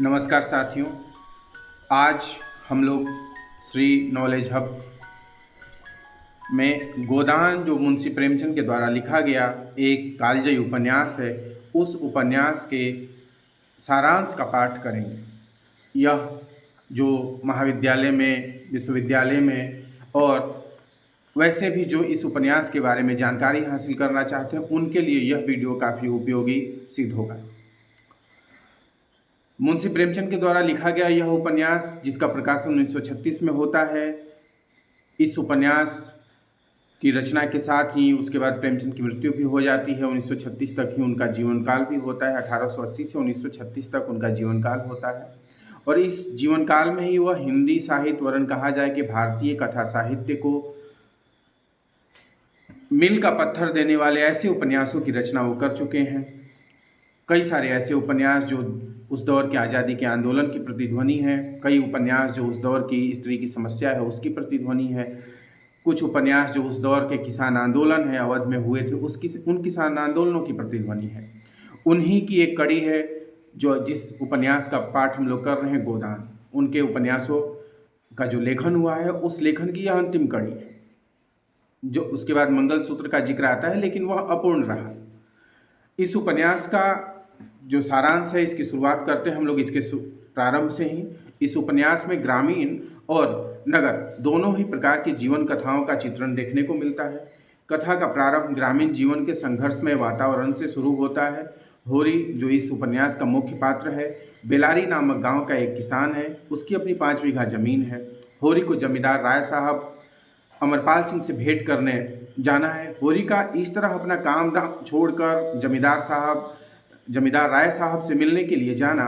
नमस्कार साथियों। आज हम लोग श्री नॉलेज हब में गोदान जो मुंशी प्रेमचंद के द्वारा लिखा गया एक कालजयी उपन्यास है, उस उपन्यास के सारांश का पाठ करेंगे। यह जो महाविद्यालय में, विश्वविद्यालय में और वैसे भी जो इस उपन्यास के बारे में जानकारी हासिल करना चाहते हैं, उनके लिए यह वीडियो काफ़ी उपयोगी सिद्ध होगा। मुंशी प्रेमचंद के द्वारा लिखा गया यह उपन्यास, जिसका प्रकाशन 1936 में होता है, इस उपन्यास की रचना के साथ ही उसके बाद प्रेमचंद की मृत्यु भी हो जाती है। 1936 तक ही उनका जीवन काल भी होता है। 1880 से 1936 तक उनका जीवन काल होता है और इस जीवन काल में ही वह हिंदी साहित्य, वरन कहा जाए कि भारतीय कथा साहित्य को मील का पत्थर देने वाले ऐसे उपन्यासों की रचना वो कर चुके हैं। कई सारे ऐसे उपन्यास जो उस दौर के आज़ादी के आंदोलन की प्रतिध्वनि है, कई उपन्यास जो उस दौर की स्त्री की समस्या है उसकी प्रतिध्वनि है, कुछ उपन्यास जो उस दौर के किसान आंदोलन है अवध में हुए थे उन किसान आंदोलनों की प्रतिध्वनि है। उन्हीं की एक कड़ी है जो जिस उपन्यास का पाठ हम लोग कर रहे हैं, गोदान। उनके उपन्यासों का जो लेखन हुआ है, उस लेखन की यह अंतिम कड़ी है। जो उसके बाद मंगलसूत्र का जिक्र आता है, लेकिन वह अपूर्ण रहा। इस उपन्यास का जो सारांश है, इसकी शुरुआत करते हैं हम लोग इसके प्रारंभ से ही। इस उपन्यास में ग्रामीण और नगर दोनों ही प्रकार की जीवन कथाओं का चित्रण देखने को मिलता है। कथा का प्रारंभ ग्रामीण जीवन के संघर्षमय वातावरण से शुरू होता है। होरी, जो इस उपन्यास का मुख्य पात्र है, बेलारी नामक गांव का एक किसान है। उसकी अपनी 5 बीघा जमीन है। होरी को जमींदार राय साहब अमरपाल सिंह से भेंट करने जाना है। होरी का इस तरह अपना काम धाम छोड़कर जमींदार राय साहब से मिलने के लिए जाना,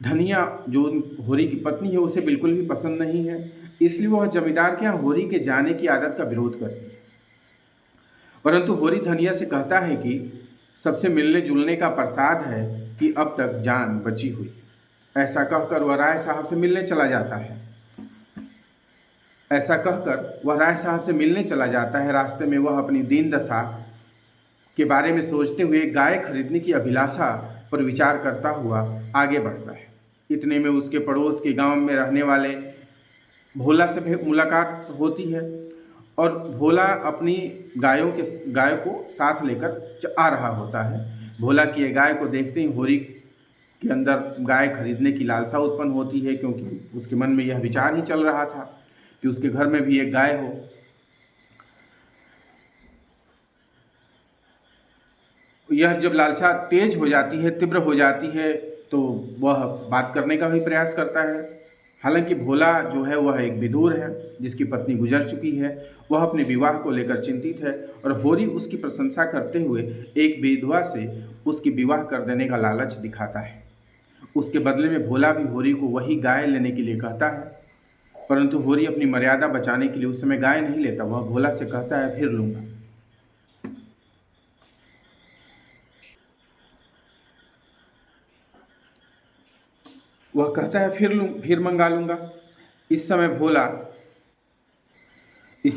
धनिया जो होरी की पत्नी है उसे बिल्कुल भी पसंद नहीं है। इसलिए वह जमींदार के यहाँ होरी के जाने की आदत का विरोध करती है। परंतु होरी धनिया से कहता है कि सबसे मिलने जुलने का प्रसाद है कि अब तक जान बची हुई। ऐसा कहकर वह राय साहब से मिलने चला जाता है। रास्ते में वह अपनी दीन दशा के बारे में सोचते हुए गाय खरीदने की अभिलाषा पर विचार करता हुआ आगे बढ़ता है। इतने में उसके पड़ोस के गांव में रहने वाले भोला से मुलाकात होती है और भोला अपनी गाय को साथ लेकर आ रहा होता है। भोला की ये गाय को देखते ही होरी के अंदर गाय खरीदने की लालसा उत्पन्न होती है, क्योंकि उसके मन में यह विचार ही चल रहा था कि उसके घर में भी एक गाय हो। यह जब लालसा तेज हो जाती है, तीव्र हो जाती है, तो वह बात करने का भी प्रयास करता है। हालांकि भोला जो है वह एक विधुर है, जिसकी पत्नी गुजर चुकी है। वह अपने विवाह को लेकर चिंतित है और होरी उसकी प्रशंसा करते हुए एक विधवा से उसकी विवाह कर देने का लालच दिखाता है। उसके बदले में भोला भी होरी को वही गाय लेने के लिए कहता है, परंतु होरी अपनी मर्यादा बचाने के लिए उस समय गाय नहीं लेता। वह भोला से कहता है, फिर लूँगा। वह कहता है फिर मंगा लूँगा। इसी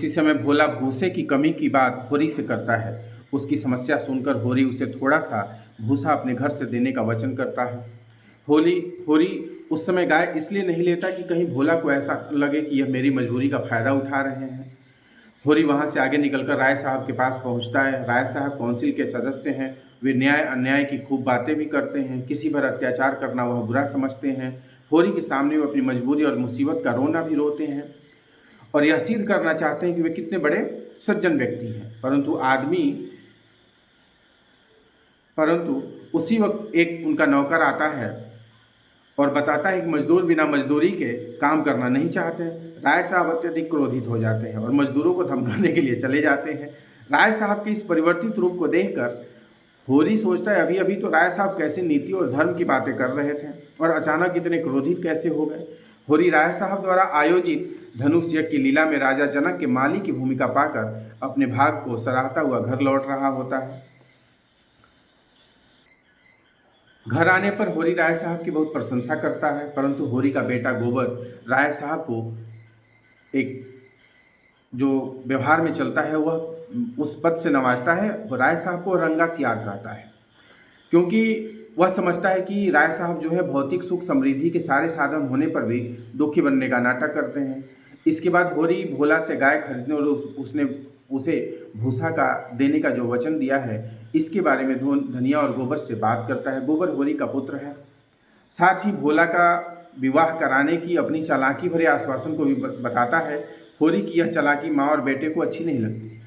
समय भोला भूसे की कमी की बात होरी से करता है। उसकी समस्या सुनकर होरी उसे थोड़ा सा भूसा अपने घर से देने का वचन करता है। होरी उस समय गाय इसलिए नहीं लेता कि कहीं भोला को ऐसा लगे कि यह मेरी मजबूरी का फ़ायदा उठा रहे हैं। होरी वहाँ से आगे निकलकर राय साहब के पास पहुँचता है। राय साहब काउंसिल के सदस्य हैं। वे न्याय अन्याय की खूब बातें भी करते हैं। किसी पर अत्याचार करना वह बुरा समझते हैं। होरी के सामने वो अपनी मजबूरी और मुसीबत का रोना भी रोते हैं और यह सिद्ध करना चाहते हैं कि वे कितने बड़े सज्जन व्यक्ति हैं। परंतु उसी वक्त एक उनका नौकर आता है और बताता है कि मजदूर बिना मजदूरी के काम करना नहीं चाहते। राय साहब अत्यधिक क्रोधित हो जाते हैं और मजदूरों को धमकाने के लिए चले जाते हैं। राय साहब के इस परिवर्तित रूप को देखकर होरी सोचता है, अभी अभी तो राय साहब कैसे नीति और धर्म की बातें कर रहे थे और अचानक इतने क्रोधित कैसे हो गए। होरी राय साहब द्वारा आयोजित धनुष यज्ञ की लीला में राजा जनक के माली की भूमिका पाकर अपने भाग को सराहता हुआ घर लौट रहा होता है। घर आने पर होरी राय साहब की बहुत प्रशंसा करता है, परंतु होरी का बेटा गोबर राय साहब को एक जो व्यवहार में चलता है वह उस पद से नवाजता है। राय साहब को रंगा सियार कहता है, क्योंकि वह समझता है कि राय साहब जो है भौतिक सुख समृद्धि के सारे साधन होने पर भी दुखी बनने का नाटक करते हैं। इसके बाद होरी भोला से गाय खरीदने और उसने उसे भूसा का देने का जो वचन दिया है, इसके बारे में धनिया और गोबर से बात करता है। गोबर होरी का पुत्र है। साथ ही भोला का विवाह कराने की अपनी चालाकी भरे आश्वासन को भी बताता है। होरी की यह चालाकी माँ और बेटे को अच्छी नहीं लगती,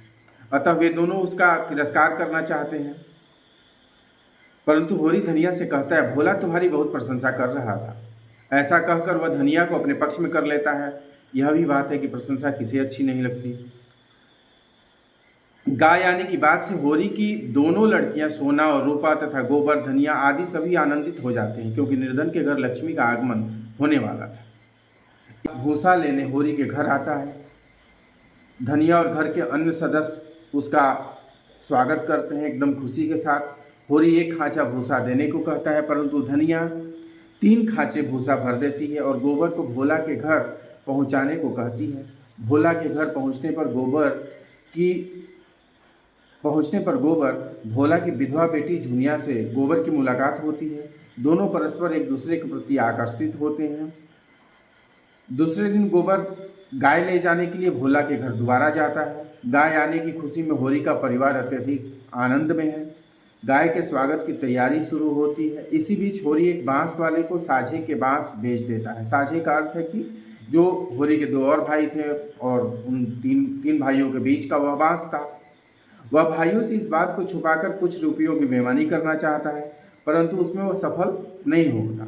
अतः वे दोनों उसका तिरस्कार करना चाहते हैं। परंतु होरी धनिया से कहता है, भोला तुम्हारी बहुत प्रशंसा कर रहा था। ऐसा कहकर वह धनिया को अपने पक्ष में कर लेता है। यह भी बात है कि प्रशंसा किसे अच्छी नहीं लगती। गाय आने की बात से होरी की दोनों लड़कियां सोना और रूपा तथा गोबर धनिया आदि सभी आनंदित हो जाते हैं, क्योंकि निर्धन के घर लक्ष्मी का आगमन होने वाला था। भूसा लेने होरी के घर आता है। धनिया और घर के अन्य सदस्य उसका स्वागत करते हैं एकदम खुशी के साथ। होरी एक खांचा भूसा देने को कहता है, परंतु धनिया 3 खांचे भूसा भर देती है और गोबर को भोला के घर पहुंचाने को कहती है। भोला के घर पहुंचने पर गोबर भोला की विधवा बेटी झुनिया से गोबर की मुलाकात होती है। दोनों परस्पर एक दूसरे के प्रति आकर्षित होते हैं। दूसरे दिन गोबर गाय ले जाने के लिए भोला के घर दोबारा जाता है। गाय आने की खुशी में होरी का परिवार अत्यधिक आनंद में है। गाय के स्वागत की तैयारी शुरू होती है। इसी बीच होरी एक बांस वाले को साझे के बांस बेच देता है। साझे का अर्थ है कि जो होरी के 2 और भाई थे और उन तीन भाइयों के बीच का वह बांस था। वह भाइयों से इस बात को छुपाकर कुछ रुपयों की बेईमानी करना चाहता है, परंतु उसमें वह सफल नहीं होता।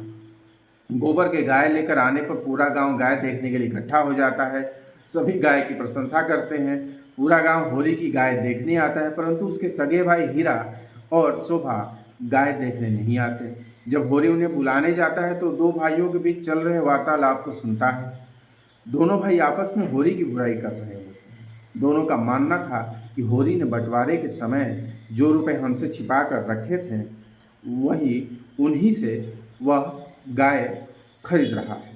गोबर के गाय लेकर आने पर पूरा गांव गाय देखने के लिए इकट्ठा हो जाता है। सभी गाय की प्रशंसा करते हैं। पूरा गांव होरी की गाय देखने आता है, परंतु उसके सगे भाई हीरा और शोभा गाय देखने नहीं आते। जब होरी उन्हें बुलाने जाता है तो 2 भाइयों के बीच चल रहे वार्तालाप को सुनता है। दोनों भाई आपस में होरी की बुराई कर रहे होते हैं। दोनों का मानना था कि होरी ने बंटवारे के समय जो रुपए हमसे छिपा कर रखे थे, उन्हीं से वह गाय खरीद रहा है।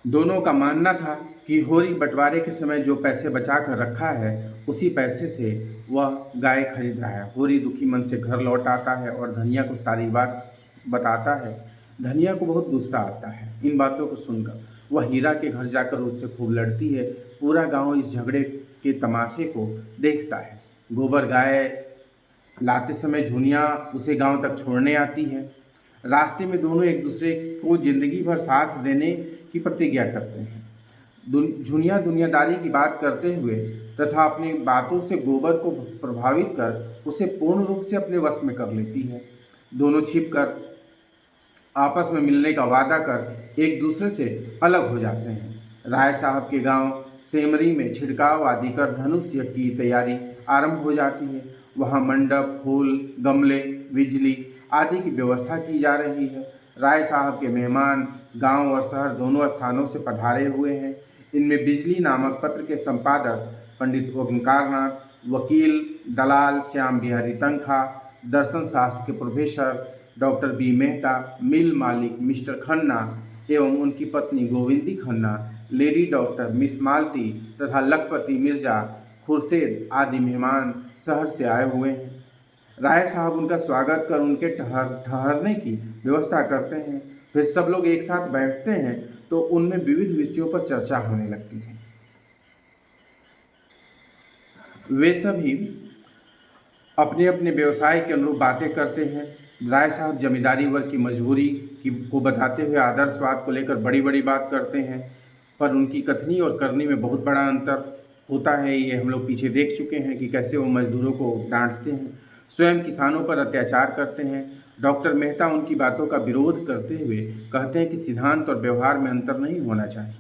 दोनों का मानना था कि होरी बंटवारे के समय जो पैसे बचा कर रखा है, उसी पैसे से वह गाय खरीद रहा है। होरी दुखी मन से घर लौट आता है और धनिया को सारी बात बताता है। धनिया को बहुत गुस्सा आता है। इन बातों को सुनकर वह हीरा के घर जाकर उससे खूब लड़ती है। पूरा गांव इस झगड़े के तमाशे को देखता है। गोबर गाय लाते समय झुनिया उसे गांव तक छोड़ने आती है। रास्ते में दोनों एक दूसरे को जिंदगी भर साथ देने की प्रतिज्ञा करते हैं। झुनिया दुनियादारी की बात करते हुए तथा अपनी बातों से गोबर को प्रभावित कर उसे पूर्ण रूप से अपने वश में कर लेती है। दोनों छिपकर आपस में मिलने का वादा कर एक दूसरे से अलग हो जाते हैं। राय साहब के गांव सेमरी में छिड़काव आदि कर धनुष्य की तैयारी आरंभ हो जाती है। वहां मंडप, फूल, गमले, बिजली आदि की व्यवस्था की जा रही है। राय साहब के मेहमान गांव और शहर दोनों स्थानों से पधारे हुए हैं। इनमें बिजली नामक पत्र के संपादक पंडित ओंकारनाथ, वकील दलाल श्याम बिहारी तनखा, दर्शन शास्त्र के प्रोफेसर डॉक्टर बी मेहता, मिल मालिक मिस्टर खन्ना एवं उनकी पत्नी Govindi Khanna, lady doctor miss Malti तथा लखपति मिर्जा खुर्शेद आदि मेहमान शहर से आए हुए हैं। राय साहब उनका स्वागत कर उनके ठहरने की व्यवस्था करते हैं। फिर सब लोग एक साथ बैठते हैं तो उनमें विविध विषयों पर चर्चा होने लगती है। वे सभी अपने अपने व्यवसाय के अनुरूप बातें करते हैं। राय साहब जमींदारी वर्ग की मजबूरी को बताते हुए आदर्शवाद को लेकर बड़ी बड़ी बात करते हैं, पर उनकी कथनी और करनी में बहुत बड़ा अंतर होता है। ये हम लोग पीछे देख चुके हैं कि कैसे वो मजदूरों को डांटते हैं, स्वयं किसानों पर अत्याचार करते हैं। डॉक्टर मेहता उनकी बातों का विरोध करते हुए कहते हैं कि सिद्धांत और व्यवहार में अंतर नहीं होना चाहिए।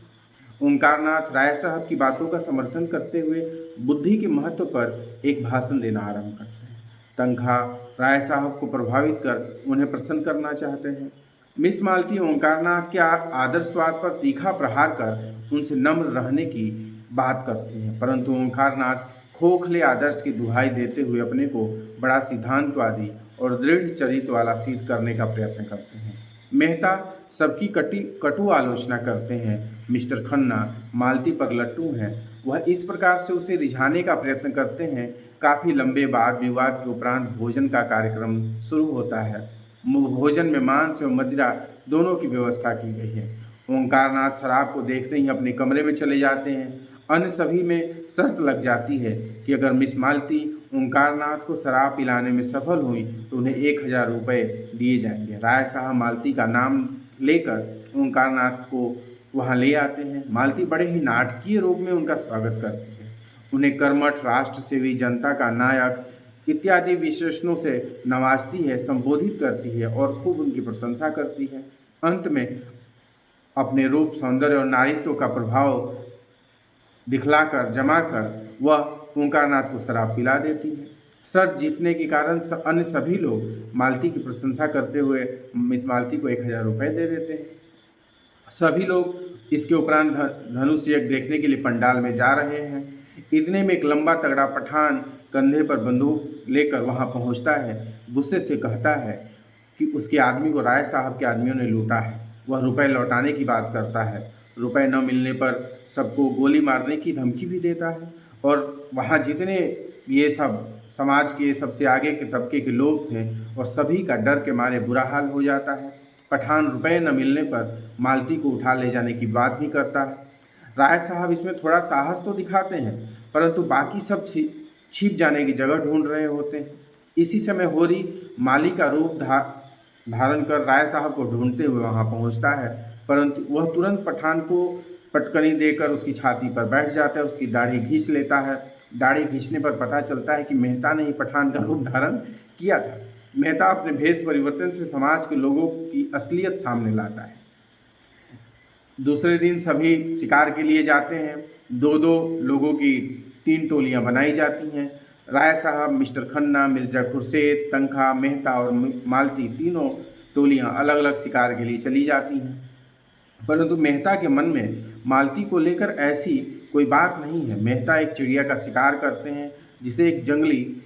ओंकारनाथ राय साहब की बातों का समर्थन करते हुए बुद्धि के महत्व पर एक भाषण देना आरंभ करते हैं। तनखा राय साहब को प्रभावित कर उन्हें प्रसन्न करना चाहते हैं। मिस मालती ओंकारनाथ के आदर्शवाद पर तीखा प्रहार कर उनसे नम्र रहने की बात करती हैं, परंतु ओंकारनाथ खोखले आदर्श की दुहाई देते हुए अपने को बड़ा सिद्धांतवादी और दृढ़ चरित्र वाला सिद्ध करने का प्रयत्न करते हैं। मेहता सबकी कटु आलोचना करते हैं। मिस्टर खन्ना मालती पर लट्टू हैं। वह इस प्रकार से उसे रिझाने का प्रयत्न करते हैं। काफ़ी लंबे वाद विवाद के उपरांत भोजन का कार्यक्रम शुरू होता है। भोजन में मांस और मदिरा दोनों की व्यवस्था की गई है। ओंकारनाथ शराब को देखते ही अपने कमरे में चले जाते हैं। अन्य सभी में शर्त लग जाती है कि अगर मिस मालती ओंकारनाथ को शराब पिलाने में सफल हुई तो उन्हें 1000 रुपये दिए जाएंगे। राय साहब मालती का नाम लेकर ओंकारनाथ को वहाँ ले आते हैं। मालती बड़े ही नाटकीय रूप में उनका स्वागत करती है। उन्हें कर्मठ, राष्ट्र सेवी, जनता का नायक इत्यादि विशेषणों से नवाजती है, संबोधित करती है और खूब उनकी प्रशंसा करती है। अंत में अपने रूप, सौंदर्य और नारीत्व का प्रभाव दिखलाकर जमाकर वह ओंकारनाथ को शराब पिला देती है। शर्त जीतने के कारण अन्य सभी लोग मालती की प्रशंसा करते हुए मिस मालती को 1000 रुपये दे देते हैं। सभी लोग इसके उपरांत धनुष यज्ञ देखने के लिए पंडाल में जा रहे हैं। इतने में एक लंबा तगड़ा पठान कंधे पर बंदूक लेकर वहां पहुंचता है। गुस्से से कहता है कि उसके आदमी को राय साहब के आदमियों ने लूटा है। वह रुपए लौटाने की बात करता है। रुपए न मिलने पर सबको गोली मारने की धमकी भी देता है। और वहाँ जितने ये सब समाज के सबसे आगे के तबके के लोग थे और सभी का डर के मारे बुरा हाल हो जाता है। पठान रुपए न मिलने पर मालती को उठा ले जाने की बात भी करता है। राय साहब इसमें थोड़ा साहस तो दिखाते हैं, परंतु बाकी सब छिप जाने की जगह ढूंढ रहे होते हैं। इसी समय होरी माली का रूप धारण कर राय साहब को ढूंढते हुए वहां पहुंचता है, परंतु वह तुरंत पठान को पटकनी देकर उसकी छाती पर बैठ जाता है, उसकी दाढ़ी खींच लेता है। दाढ़ी खींचने पर पता चलता है कि मेहता ने ही पठान का रूप धारण किया था। मेहता अपने भेष परिवर्तन से समाज के लोगों की असलियत सामने लाता है। दूसरे दिन सभी शिकार के लिए जाते हैं। 2-2 लोगों की 3 टोलियां बनाई जाती हैं। राय साहब, मिस्टर खन्ना, मिर्जा खुर्शेद, तंखा, मेहता और मालती तीनों टोलियां अलग अलग शिकार के लिए चली जाती हैं। परंतु मेहता के मन में मालती को लेकर ऐसी कोई बात नहीं है। मेहता एक चिड़िया का शिकार करते हैं, जिसे एक जंगली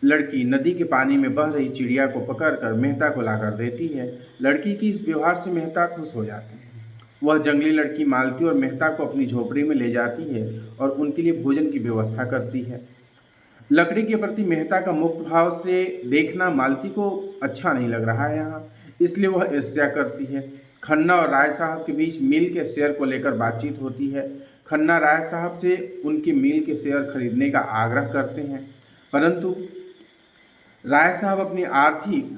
लड़की नदी के पानी में बह रही चिड़िया को पकड़कर मेहता को लाकर देती है। लड़की की इस व्यवहार से मेहता खुश हो जाते हैं। वह जंगली लड़की मालती और मेहता को अपनी झोपड़ी में ले जाती है और उनके लिए भोजन की व्यवस्था करती है। लकड़ी के प्रति मेहता का मुक्त भाव से देखना मालती को अच्छा नहीं लग रहा है यहाँ, इसलिए वह ईर्ष्या करती है। खन्ना और राय साहब के बीच मिल के शेयर को लेकर बातचीत होती है। खन्ना राय साहब से उनकी मिल के शेयर खरीदने का आग्रह करते हैं, परंतु राय साहब अपनी आर्थिक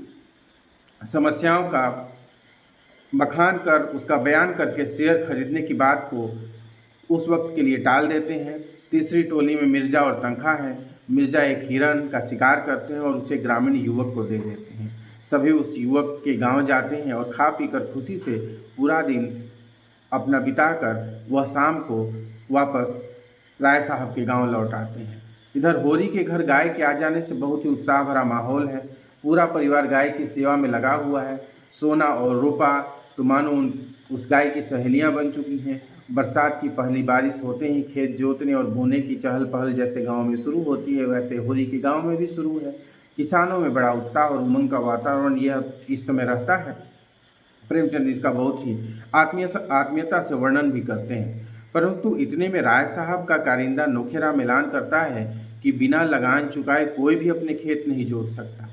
समस्याओं का बखान कर उसका बयान करके शेयर खरीदने की बात को उस वक्त के लिए टाल देते हैं। तीसरी टोली में मिर्जा और तंखा है। मिर्जा एक हिरन का शिकार करते हैं और उसे ग्रामीण युवक को दे देते हैं। सभी उस युवक के गांव जाते हैं और खा पीकर खुशी से पूरा दिन अपना बिताकर वह शाम को वापस राय साहब के गांव लौट आते हैं। इधर होरी के घर गाय के आ जाने से बहुत ही उत्साह भरा माहौल है। पूरा परिवार गाय की सेवा में लगा हुआ है। सोना और रूपा तो मानो उस गाय की सहेलियां बन चुकी हैं। बरसात की पहली बारिश होते ही खेत जोतने और बोने की चहल पहल जैसे गांव में शुरू होती है, वैसे होरी के गांव में भी शुरू है। किसानों में बड़ा उत्साह और उमंग का वातावरण यह इस समय रहता है। प्रेमचंद इसका बहुत ही आत्मीयता से वर्णन भी करते हैं। परंतु इतने में राय साहब का कारिंदा नोखेराम ऐलान करता है कि बिना लगान चुकाए कोई भी अपने खेत नहीं जोत सकता।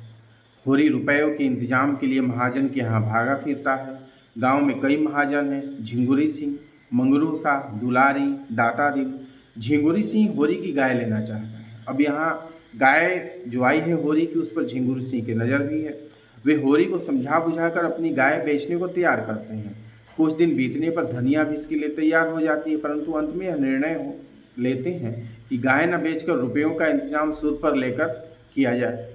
होरी रुपयों के इंतजाम के लिए महाजन के यहाँ भागा फिरता है। गांव में कई महाजन हैं, झिंगुरी सिंह, मंगरू शाह, दुलारी, दाता दिन। झिंगुरी सिंह होरी की गाय लेना चाहता है। अब यहाँ गाय जो आई है होरी की, उस पर झिंगुरी सिंह की नज़र भी है। वे होरी को समझा बुझाकर अपनी गाय बेचने को तैयार करते हैं। कुछ दिन बीतने पर धनिया भी इसके लिए तैयार हो जाती है, परंतु अंत में यह निर्णय लेते हैं कि गाय न बेचकर रुपयों का इंतजाम सूद पर लेकर किया जाए।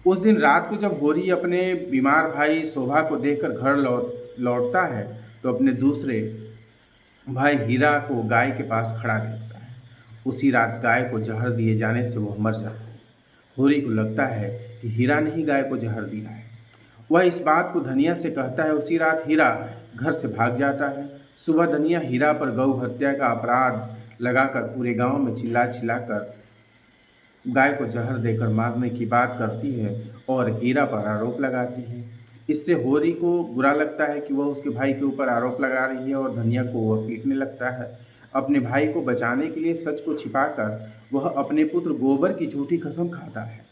उस दिन रात को जब होरी अपने बीमार भाई शोभा को देखकर घर लौटता है तो अपने दूसरे भाई हीरा को गाय के पास खड़ा देखता है। उसी रात गाय को जहर दिए जाने से वह मर जाता है। होरी को लगता है कि हीरा ने ही गाय को जहर दिया है। वह इस बात को धनिया से कहता है। उसी रात हीरा घर से भाग जाता है। सुबह धनिया हीरा पर गौ हत्या का अपराध लगाकर पूरे गांव में चिल्लाकर गाय को जहर देकर मारने की बात करती है और हीरा पर आरोप लगाती है। इससे होरी को बुरा लगता है कि वह उसके भाई के ऊपर आरोप लगा रही है और धनिया को वह पीटने लगता है। अपने भाई को बचाने के लिए सच को छिपाकर वह अपने पुत्र गोबर की झूठी कसम खाता है।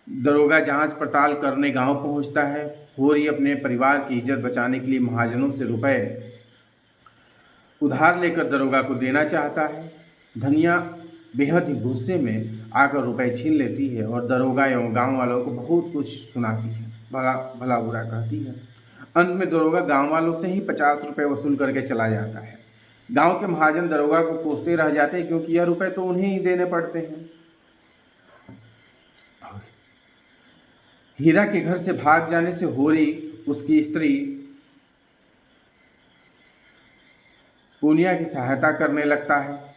दरोगा जांच पड़ताल करने गांव पहुंचता है। होरी अपने परिवार की इज्जत बचाने के लिए महाजनों से रुपए उधार लेकर दरोगा को देना चाहता है। धनिया बेहद ही गुस्से में आकर रुपए छीन लेती है और दरोगा एवं गांव वालों को बहुत कुछ सुनाती है, भला भला बुरा कहती है। अंत में दरोगा गांव वालों से ही 50 रुपये वसूल करके चला जाता है। गांव के महाजन दरोगा को कोसते रह जाते हैं क्योंकि यह रुपए तो उन्हें ही देने पड़ते हैं। हीरा के घर से भाग जाने से होरी उसकी स्त्री पूनिया की सहायता करने लगता है।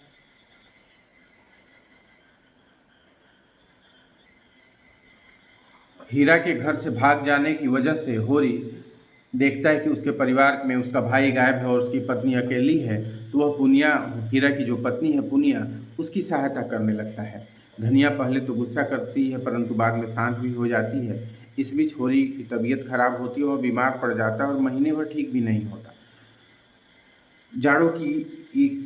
हीरा के घर से भाग जाने की वजह से होरी देखता है कि उसके परिवार में उसका भाई गायब है और उसकी पत्नी अकेली है, तो वह पुनिया, हीरा की जो पत्नी है पुनिया, उसकी सहायता करने लगता है। धनिया पहले तो गुस्सा करती है परंतु बाद में शांत भी हो जाती है। इस बीच होरी की तबीयत खराब होती है और बीमार पड़ जाता है और महीने भर ठीक भी नहीं होता।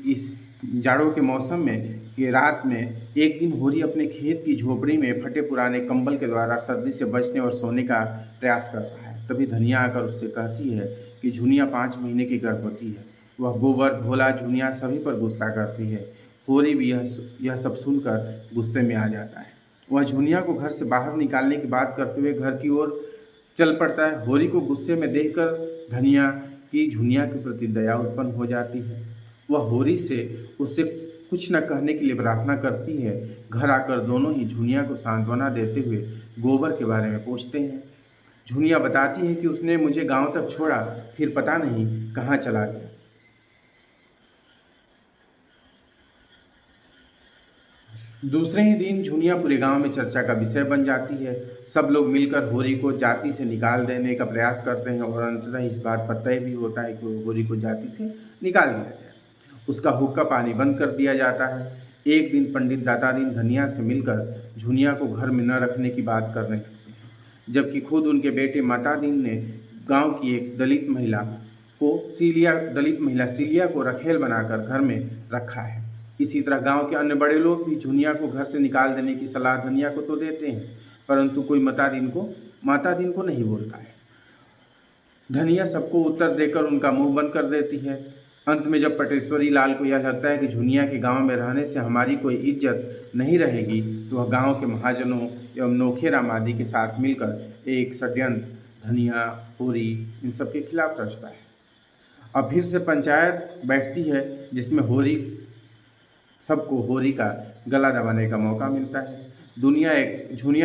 इस जाड़ों के मौसम में कि रात में एक दिन होरी अपने खेत की झोपड़ी में फटे पुराने कंबल के द्वारा सर्दी से बचने और सोने का प्रयास कर रहा है। तभी धनिया आकर उससे कहती है कि झुनिया 5 महीने की गर्भवती है। वह गोबर, भोला, झुनिया सभी पर गुस्सा करती है। होरी भी यह सब सुनकर गुस्से में आ जाता है। वह झुनिया को घर से बाहर निकालने की बात करते हुए घर की ओर चल पड़ता है। होरी को गुस्से में देखकर धनिया की झुनिया के प्रति दया उत्पन्न हो जाती है। वह होरी से उससे कुछ न कहने के लिए प्रार्थना करती है। घर आकर दोनों ही झुनिया को सांत्वना देते हुए गोबर के बारे में पूछते हैं। झुनिया बताती है कि उसने मुझे गांव तक छोड़ा, फिर पता नहीं कहाँ चला गया। दूसरे ही दिन झुनिया पूरे गांव में चर्चा का विषय बन जाती है। सब लोग मिलकर होरी को जाति से निकाल देने का प्रयास करते हैं और अंततः इस बात पर तय भी होता है कि होरी को जाति से निकाल दिया जाए। उसका हुक्का पानी बंद कर दिया जाता है। एक दिन पंडित दातादीन धनिया से मिलकर झुनिया को घर में न रखने की बात करने लगते हैं, जबकि खुद उनके बेटे मातादीन ने गांव की एक दलित महिला सीलिया को रखेल बनाकर घर में रखा है। इसी तरह गांव के अन्य बड़े लोग भी झुनिया को घर से निकाल देने की सलाह धनिया को तो देते हैं, परंतु कोई मातादीन को नहीं बोलता है। धनिया सबको उत्तर देकर उनका मुंह बंद कर देती है। अंत में जब पटेश्वरी लाल को यह लगता है कि झुनिया के गांव में रहने से हमारी कोई इज्जत नहीं रहेगी, तो वह गांव के महाजनों एवं नोखेराम आदि के साथ मिलकर एक षड्यंत्र धनिया, होरी इन सब के खिलाफ रचता है। अब फिर से पंचायत बैठती है जिसमें सबको होरी का गला दबाने का मौका मिलता है। झुनिया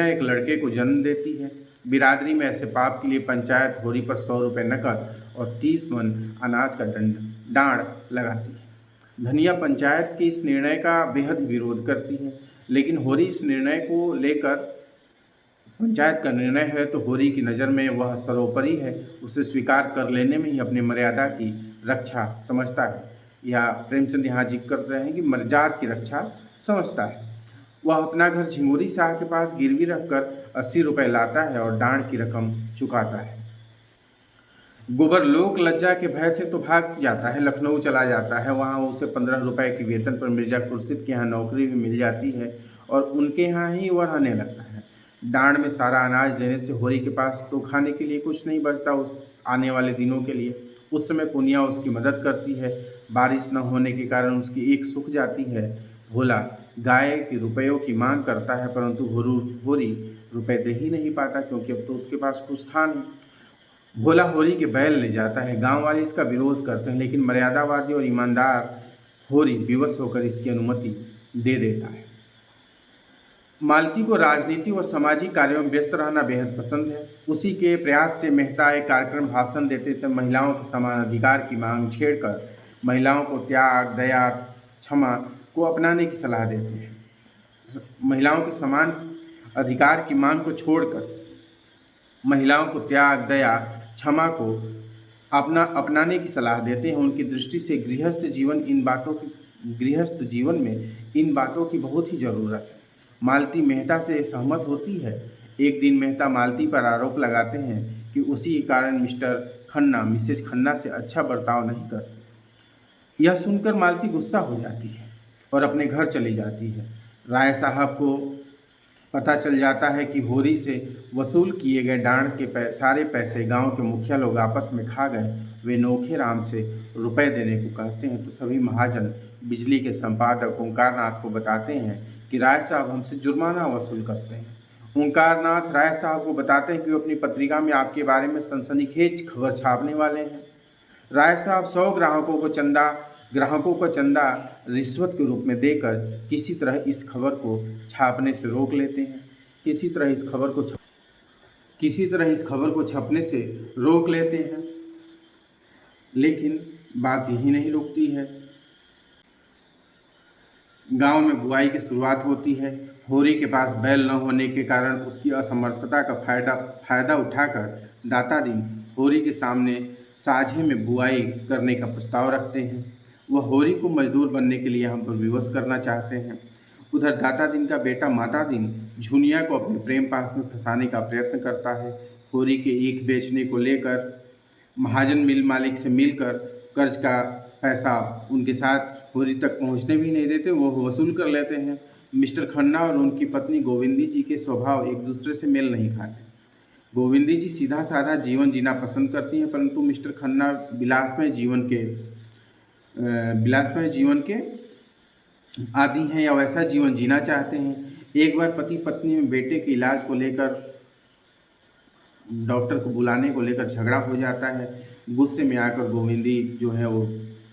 एक लड़के को जन्म देती है। बिरादरी में ऐसे पाप के लिए पंचायत होरी पर 100 रुपये नकद और 30 मन अनाज का डांड लगाती है। धनिया पंचायत के इस निर्णय का बेहद विरोध करती है, लेकिन होरी इस निर्णय को लेकर, पंचायत का निर्णय है तो होरी की नज़र में वह सर्वोपरि है, उसे स्वीकार कर लेने में ही अपनी मर्यादा की रक्षा समझता है, या प्रेमचंद यहाँ जिक्र कर रहे हैं कि मर्यादा की रक्षा समझता है। वह अपना घर झिंगुरी शाह के पास गिरवी रखकर 80 रुपये लाता है और डांड की रकम चुकाता है। गोबर लोक लज्जा के भय से तो भाग जाता है, लखनऊ चला जाता है। वहाँ उसे 15 रुपये के वेतन पर मिर्जा खुर्शीद के यहाँ नौकरी भी मिल जाती है और उनके यहाँ ही वह रहने लगता है। डांड में सारा अनाज देने से होरी के पास तो खाने के लिए कुछ नहीं बचता उस आने वाले दिनों के लिए। उस समय पुनिया उसकी मदद करती है। बारिश न होने के कारण उसकी ईख सूख जाती है। भोला गाय के रुपयों की मांग करता है, परंतु होरी रुपए दे ही नहीं पाता क्योंकि अब तो उसके पास कुछ था नहीं। भोला होरी के बैल ले जाता है। गांव वाले इसका विरोध करते हैं, लेकिन मर्यादावादी और ईमानदार होरी विवश होकर इसकी अनुमति दे देता है। मालती को राजनीति और सामाजिक कार्यों में व्यस्त रहना बेहद पसंद है। उसी के प्रयास से मेहता एक कार्यक्रम भाषण देते समय महिलाओं के समान अधिकार की मांग छेड़कर महिलाओं को त्याग, दया, क्षमा को अपनाने की सलाह देते हैं। महिलाओं के समान अधिकार की मांग को छोड़कर महिलाओं को त्याग, दया, क्षमा को अपनाने की सलाह देते हैं। उनकी दृष्टि से गृहस्थ जीवन में इन बातों की बहुत ही ज़रूरत है। मालती मेहता से सहमत होती है। एक दिन मेहता मालती पर आरोप लगाते हैं कि कि उसी के कारण मिस्टर खन्ना मिसेज खन्ना से अच्छा बर्ताव नहीं करते। यह सुनकर मालती गुस्सा हो जाती है और अपने घर चली जाती है। राय साहब को पता चल जाता है कि होरी से वसूल किए गए डांड के सारे पैसे गांव के मुखिया लोग आपस में खा गए। वे नोखे राम से रुपए देने को कहते हैं तो सभी महाजन बिजली के संपादक ओंकारनाथ को बताते हैं कि राय साहब हमसे जुर्माना वसूल करते हैं। ओंकारनाथ राय साहब को बताते हैं कि वो अपनी पत्रिका में आपके बारे में सनसनीखेज खबर छापने वाले हैं। राय साहब 100 ग्राहकों को चंदा रिश्वत के रूप में देकर किसी तरह इस खबर को छापने से रोक लेते हैं। किसी तरह इस खबर को छपने से रोक लेते हैं, लेकिन बात यही नहीं रुकती है। गांव में बुआई की शुरुआत होती है। होरी के पास बैल न होने के कारण उसकी असमर्थता का फायदा उठाकर दाता दिन होरी के सामने साझे में बुआई करने का प्रस्ताव रखते हैं। वह होरी को मजदूर बनने के लिए हम पर विवश करना चाहते हैं। उधर दाता दिन का बेटा माता दिन झुनिया को अपने प्रेम पास में फंसाने का प्रयत्न करता है। होरी के ईख बेचने को लेकर महाजन मिल मालिक से मिलकर कर्ज का पैसा उनके साथ होरी तक पहुंचने भी नहीं देते, वो वसूल कर लेते हैं। मिस्टर खन्ना और उनकी पत्नी गोविंदी जी के स्वभाव एक दूसरे से मेल नहीं खाते। गोविंदी जी सीधा साधा जीवन जीना पसंद करती हैं, परंतु मिस्टर खन्ना विलासमय जीवन के आदी हैं या वैसा जीवन जीना चाहते हैं। एक बार पति पत्नी में बेटे के इलाज को लेकर डॉक्टर को बुलाने को लेकर झगड़ा हो जाता है। गुस्से में आकर गोविंदी जो है वो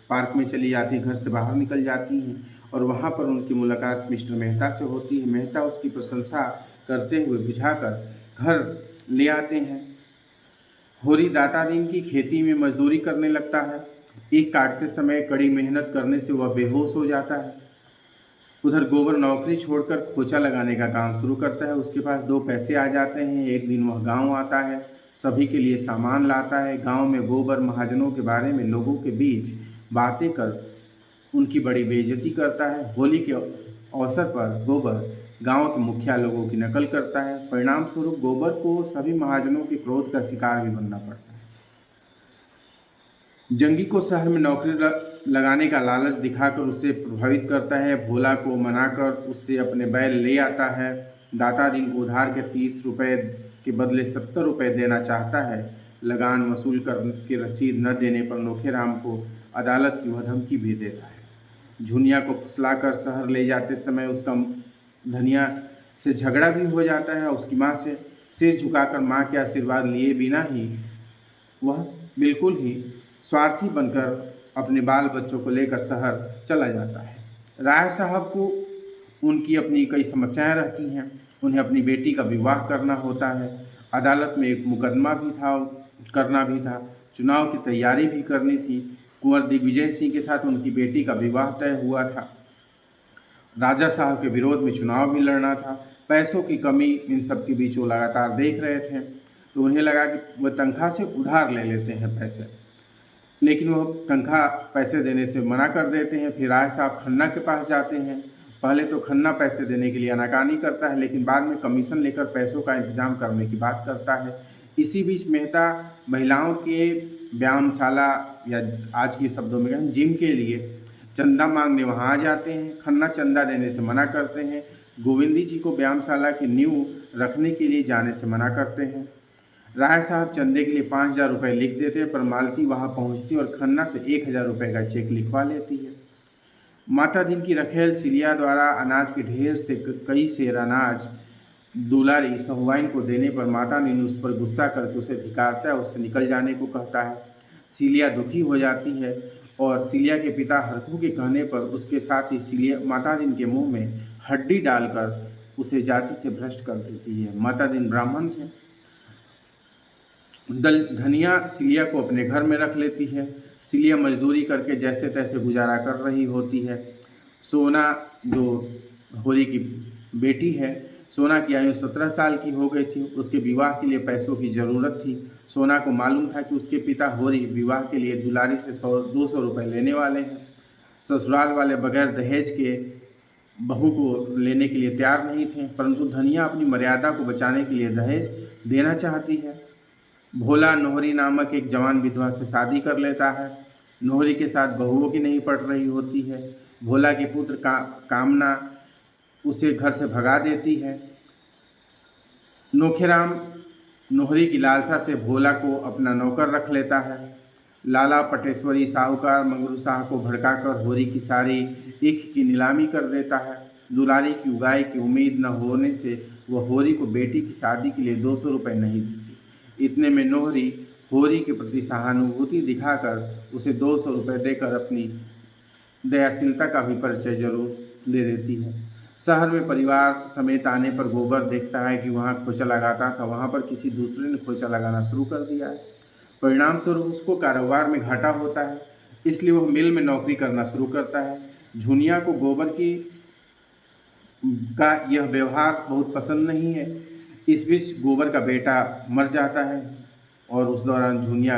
पार्क में चली जाती है, घर से बाहर निकल जाती हैं और वहाँ पर उनकी मुलाकात मिस्टर मेहता से होती है। मेहता उसकी प्रशंसा करते हुए बुझाकर घर ले आते हैं। होरी दाता दिन की खेती में मजदूरी करने लगता है। ईख काटते समय कड़ी मेहनत करने से वह बेहोश हो जाता है। उधर गोबर नौकरी छोड़कर खोचा लगाने का काम शुरू करता है। उसके पास 2 पैसे आ जाते हैं। एक दिन वह गांव आता है, सभी के लिए सामान लाता है। गांव में गोबर महाजनों के बारे में लोगों के बीच बातें कर उनकी बड़ी बेइज्जती करता है। होली के अवसर पर गोबर गांव के मुखिया लोगों की नकल करता है। परिणाम स्वरूप गोबर को सभी महाजनों के क्रोध का शिकार भी बनना पड़ता है। जंगी को शहर में नौकरी लगाने का लालच दिखाकर उसे प्रभावित करता है। भोला को मनाकर उससे अपने बैल ले आता है। दाता दिन को उधार के 30 रुपये के बदले 70 रुपये देना चाहता है। लगान वसूल कर के रसीद न देने पर नोखेराम को अदालत की वह धमकी भी देता है। झुनिया को फुसलाकर शहर ले जाते समय उसका धनिया से झगड़ा भी हो जाता है। उसकी माँ से सिर झुकाकर माँ के आशीर्वाद लिए बिना ही वह बिल्कुल ही स्वार्थी बनकर अपने बाल बच्चों को लेकर शहर चला जाता है। राय साहब को उनकी अपनी कई समस्याएं रहती हैं। उन्हें अपनी बेटी का विवाह करना होता है। अदालत में एक मुकदमा भी करना था। चुनाव की तैयारी भी करनी थी। कुंवर दिग्विजय सिंह के साथ उनकी बेटी का विवाह तय हुआ था। राजा साहब के विरोध में चुनाव भी लड़ना था। पैसों की कमी इन सब के बीच वो लगातार देख रहे थे, तो उन्हें लगा कि वह तनख्वाह से उधार ले लेते हैं पैसे, लेकिन वह तनख्वाह पैसे देने से मना कर देते हैं। फिर राय साहब खन्ना के पास जाते हैं। पहले तो खन्ना पैसे देने के लिए आनाकानी करता है, लेकिन बाद में कमीशन लेकर पैसों का इंतजाम करने की बात करता है। इसी बीच मेहता महिलाओं के व्यायामशाला या आज के शब्दों में कहें जिम के लिए चंदा मांगने वहाँ आ जाते हैं। खन्ना चंदा देने से मना करते हैं। गोविंदी जी को व्यायामशाला की नींव रखने के लिए जाने से मना करते हैं। राय साहब चंदे के लिए 5000 रुपये लिख देते हैं, पर मालती वहाँ पहुँचती और खन्ना से 1000 रुपये का चेक लिखवा लेती है। माता दिन की रखेल सिलिया द्वारा अनाज के ढेर से कई सेर अनाज दुलारी सहुआइन को देने पर माता दिन उस पर गुस्सा करके उसे धिक्कारता है, उससे निकल जाने को कहता है। सिलिया दुखी हो जाती है और सिलिया के पिता हरखू के कहने पर उसके साथ ही सिलिया माता दिन के मुंह में हड्डी डालकर उसे जाति से भ्रष्ट कर देती है। माता दिन ब्राह्मण थे। धनिया सिलिया को अपने घर में रख लेती है। सिलिया मजदूरी करके जैसे तैसे गुजारा कर रही होती है। सोना जो होरी की बेटी है, सोना की आयु 17 साल की हो गई थी। उसके विवाह के लिए पैसों की ज़रूरत थी। सोना को मालूम था कि उसके पिता होरी विवाह के लिए दुलारी से 100-200 रुपये लेने वाले हैं। ससुराल वाले बगैर दहेज के बहू को लेने के लिए तैयार नहीं थे, परंतु धनिया अपनी मर्यादा को बचाने के लिए दहेज देना चाहती है। भोला नोहरी नामक एक जवान विधवा से शादी कर लेता है। नोहरी के साथ बहुओं की नहीं पड़ रही होती है। भोला के पुत्र कामना उसे घर से भगा देती है। नोखेराम नोहरी की लालसा से भोला को अपना नौकर रख लेता है। लाला पटेश्वरी साहूकार मंगरू शाह को भड़काकर होरी की सारी ईख की नीलामी कर देता है। दुलारी की उगाई की उम्मीद न होने से वह होरी को बेटी की शादी के लिए 200 रुपये नहीं देती। इतने में नोहरी होरी के प्रति सहानुभूति दिखाकर उसे 200 रुपये देकर अपनी दयाशीलता का भी परिचय जरूर दे देती है। शहर में परिवार समेत आने पर गोबर देखता है कि वहाँ खोचा लगाता था, वहाँ पर किसी दूसरे ने खोचा लगाना शुरू कर दिया है। परिणाम स्वरूप उसको कारोबार में घाटा होता है, इसलिए वह मिल में नौकरी करना शुरू करता है। झुनिया को गोबर का यह व्यवहार बहुत पसंद नहीं है। इस बीच गोबर का बेटा मर जाता है और उस दौरान झुनिया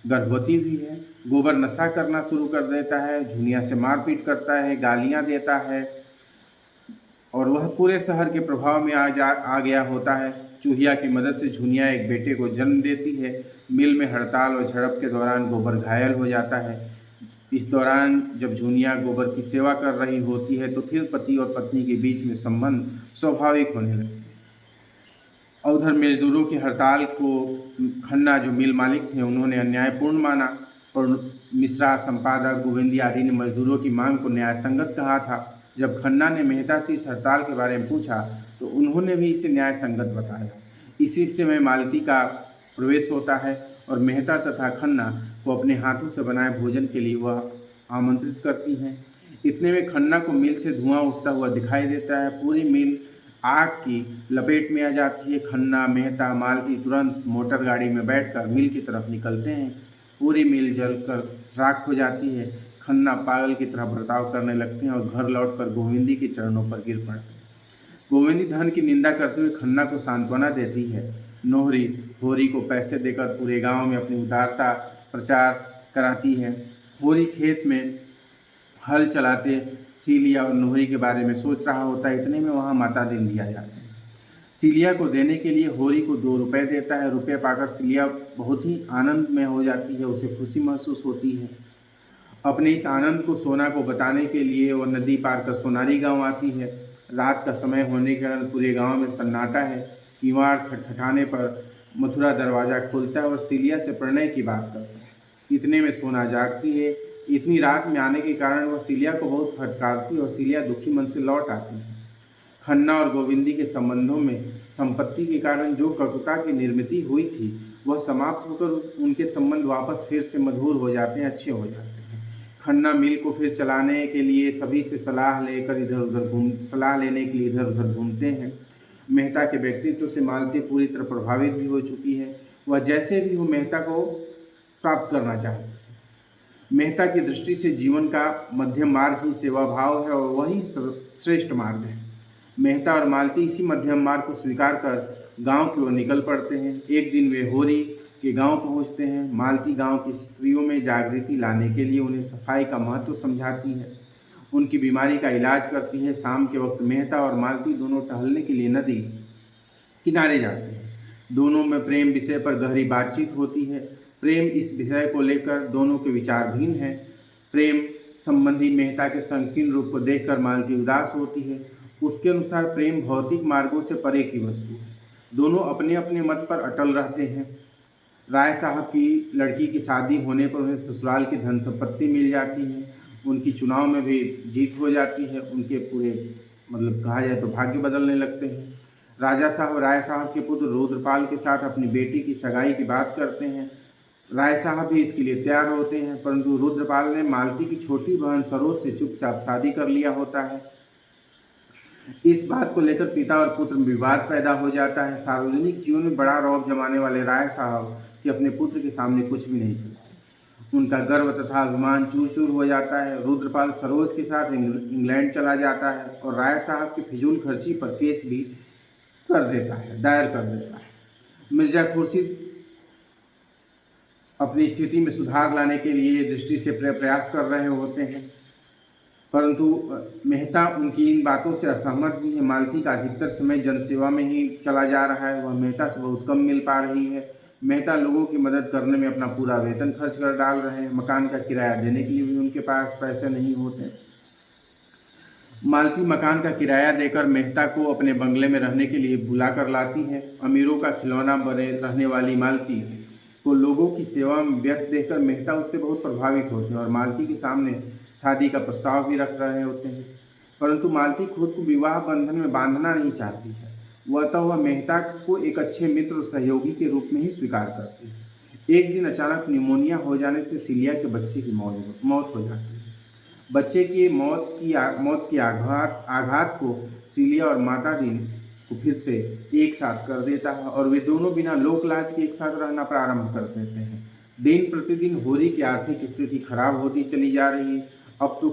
गर्भवती भी है। गोबर नशा करना शुरू कर देता है, झुनिया से मारपीट करता है, गालियां देता है और वह पूरे शहर के प्रभाव में आ गया होता है। चूहिया की मदद से झुनिया एक बेटे को जन्म देती है। मिल में हड़ताल और झड़प के दौरान गोबर घायल हो जाता है। इस दौरान जब झुनिया गोबर की सेवा कर रही होती है तो फिर पति और पत्नी के बीच में संबंध स्वाभाविक होने लगते हैं। और उधर मजदूरों की हड़ताल को खन्ना जो मिल मालिक थे उन्होंने अन्यायपूर्ण माना और मिश्रा, संपादक, गोविंदी आदि ने मजदूरों की मांग को न्यायसंगत कहा था। जब खन्ना ने मेहता से इस हड़ताल के बारे में पूछा तो उन्होंने भी इसे न्यायसंगत बताया। इसी समय मालती का प्रवेश होता है और मेहता तथा खन्ना को अपने हाथों से बनाए भोजन के लिए वह आमंत्रित करती हैं। इतने में खन्ना को मिल से धुआं उठता हुआ दिखाई देता है। पूरी मिल आग की लपेट में आ जाती है। खन्ना, मेहता, मालती तुरंत मोटर गाड़ी में बैठकर मिल की तरफ निकलते हैं। पूरी मिल जलकर राख हो जाती है। खन्ना पागल की तरह बर्ताव करने लगते हैं और घर लौटकर गोविंदी के चरणों पर गिर पड़ते हैं। गोविंदी धन की निंदा करते हुए खन्ना को सांत्वना देती है। नोहरी होरी को पैसे देकर पूरे गांव में अपनी उदारता प्रचार कराती है। होरी खेत में हल चलाते सीलिया और नोहरी के बारे में सोच रहा होता है। इतने में वहाँ माता दिन दिया जाता है। सीलिया को देने के लिए होरी को 2 रुपये देता है। रुपये पाकर सीलिया बहुत ही आनंद में हो जाती है, उसे खुशी महसूस होती है। अपने इस आनंद को सोना को बताने के लिए वह नदी पार कर सोनारी गांव आती है। रात का समय होने के कारण पूरे गांव में सन्नाटा है। किवाड़ खटखटाने पर मथुरा दरवाज़ा खोलता है और सीलिया से प्रणय की बात करता है। इतने में सोना जागती है। इतनी रात में आने के कारण वह सीलिया को बहुत फटकारती और सीलिया दुखी मन से लौट आती है। खन्ना और गोविंदी के संबंधों में संपत्ति के कारण जो कटुता की निर्मित हुई थी वह समाप्त होकर उनके संबंध वापस फिर से मधुर हो जाते हैं, अच्छे हो जाते हैं। खन्ना मिल को फिर चलाने के लिए सभी से सलाह लेने के लिए इधर उधर घूमते हैं। मेहता के व्यक्तित्व से मालती पूरी तरह प्रभावित भी हो चुकी है। वह जैसे भी हो मेहता को प्राप्त करना चाहती है। मेहता की दृष्टि से जीवन का मध्यम मार्ग ही सेवा भाव है और वही श्रेष्ठ मार्ग है। मेहता और मालती इसी मध्यम मार्ग को स्वीकार कर गांव की ओर निकल पड़ते हैं। एक दिन वे होरी के गांव पहुंचते हैं। मालती गांव की स्त्रियों में जागृति लाने के लिए उन्हें सफाई का महत्व समझाती है, उनकी बीमारी का इलाज करती है। शाम के वक्त मेहता और मालती दोनों टहलने के लिए नदी किनारे जाते हैं। दोनों में प्रेम विषय पर गहरी बातचीत होती है। प्रेम इस विषय को लेकर दोनों के विचार भिन्न हैं। प्रेम संबंधी मेहता के संकीर्ण रूप को देखकर मालती उदास होती है। उसके अनुसार प्रेम भौतिक मार्गों से परे की वस्तु है। दोनों अपने अपने मत पर अटल रहते हैं। राय साहब की लड़की की शादी होने पर उन्हें ससुराल की धन संपत्ति मिल जाती है। उनकी चुनाव में भी जीत हो जाती है। उनके पूरे कहा जाए तो भाग्य बदलने लगते हैं। राजा साहब राय साहब के पुत्र रुद्रपाल के साथ अपनी बेटी की सगाई की बात करते हैं। राय साहब भी इसके लिए तैयार होते हैं, परंतु रुद्रपाल ने मालती की छोटी बहन सरोज से चुपचाप शादी कर लिया होता है। इस बात को लेकर पिता और पुत्र में विवाद पैदा हो जाता है। सार्वजनिक जीवन में बड़ा रौब जमाने वाले राय साहब कि अपने पुत्र के सामने कुछ भी नहीं सकते। उनका गर्व तथा अभिमान चूर चूर हो जाता है। रुद्रपाल सरोज के साथ इंग्लैंड चला जाता है और राय साहब की फिजूल खर्ची पर केस भी दायर कर देता है। मिर्जा खुर्शीद अपनी स्थिति में सुधार लाने के लिए दृष्टि से प्रयास कर रहे होते हैं, परंतु मेहता उनकी इन बातों से असहमत भी है। मालती का अधिकतर समय जनसेवा में ही चला जा रहा है। वह मेहता से बहुत कम मिल पा रही है। मेहता लोगों की मदद करने में अपना पूरा वेतन खर्च कर डाल रहे हैं। मकान का किराया देने के लिए भी उनके पास पैसे नहीं होते। मालती मकान का किराया देकर मेहता को अपने बंगले में रहने के लिए बुला कर लाती है। अमीरों का खिलौना बने रहने वाली मालती को लोगों की सेवा में व्यस्त देखकर मेहता उससे बहुत प्रभावित होते हैं और मालती के सामने शादी का प्रस्ताव भी रख रहे होते हैं, परंतु मालती खुद को विवाह बंधन में बांधना नहीं चाहती है। वह मेहता को एक अच्छे मित्र और सहयोगी के रूप में ही स्वीकार करती है। एक दिन अचानक निमोनिया हो जाने से सिलिया के बच्चे की मौत हो जाती है। बच्चे की मौत की आघात को सिलिया और माता दीन को फिर से एक साथ कर देता है और वे दोनों बिना लोक लाज के एक साथ रहना प्रारंभ कर देते हैं। दिन प्रतिदिन होरी की आर्थिक स्थिति खराब होती चली जा रही है। अब तो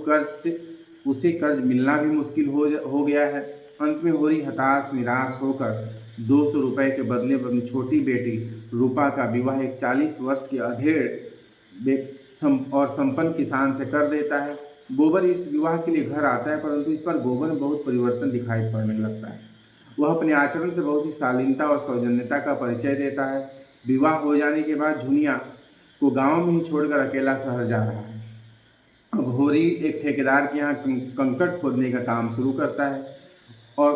उसे कर्ज मिलना भी मुश्किल हो गया है। अंत में होरी हताश निराश होकर 200 रुपये के बदले पर अपनी छोटी बेटी रूपा का विवाह एक 40 वर्ष की अधेड़ और संपन्न किसान से कर देता है। गोबर इस विवाह के लिए घर आता है, परंतु इस पर गोबर में बहुत परिवर्तन दिखाई पड़ने लगता है। वह अपने आचरण से बहुत ही शालीनता और सौजन्यता का परिचय देता है। विवाह हो जाने के बाद झुनिया को गांव में ही छोड़कर अकेला शहर जा रहा है। अब होरी एक ठेकेदार के यहाँ कंकड़ खोदने का काम शुरू करता है और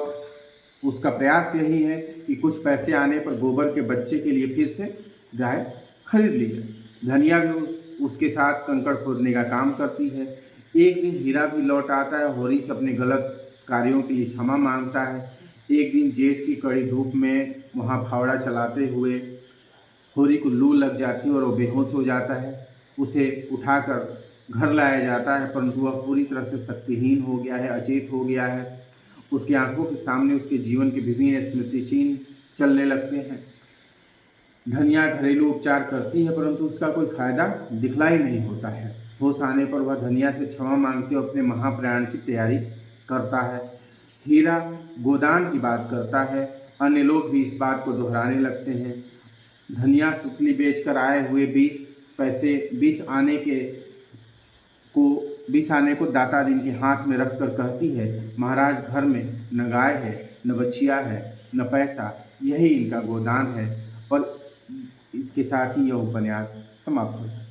उसका प्रयास यही है कि कुछ पैसे आने पर गोबर के बच्चे के लिए फिर से गाय खरीद ली जाए। धनिया भी उसके साथ कंकड़ खोदने का काम करती है। एक दिन हीरा भी लौट आता है। होरी से अपने गलत कार्यों के लिए क्षमा मांगता है। एक दिन जेठ की कड़ी धूप में वहाँ फावड़ा चलाते हुए होरी को लू लग जाती है और वो बेहोश हो जाता है। उसे उठाकर घर लाया जाता है, परंतु वह पूरी तरह से शक्तिहीन हो गया है, अचेत हो गया है। उसकी आंखों के सामने उसके जीवन के विभिन्न स्मृति चिन्ह चलने लगते हैं। धनिया घरेलू उपचार करती है, परंतु उसका कोई फायदा दिखलाई नहीं होता है। होश आने पर वह धनिया से क्षमा मांगती और अपने महाप्रयाण की तैयारी करता है। हीरा गोदान की बात करता है। अन्य लोग भी इस बात को दोहराने लगते हैं। धनिया सुतली बेचकर आए हुए 20 आने को दाता दिन के हाथ में रखकर कहती है, महाराज घर में न गाय है, न बछिया है, न पैसा, यही इनका गोदान है। और इसके साथ ही यह उपन्यास समाप्त हो जाता है।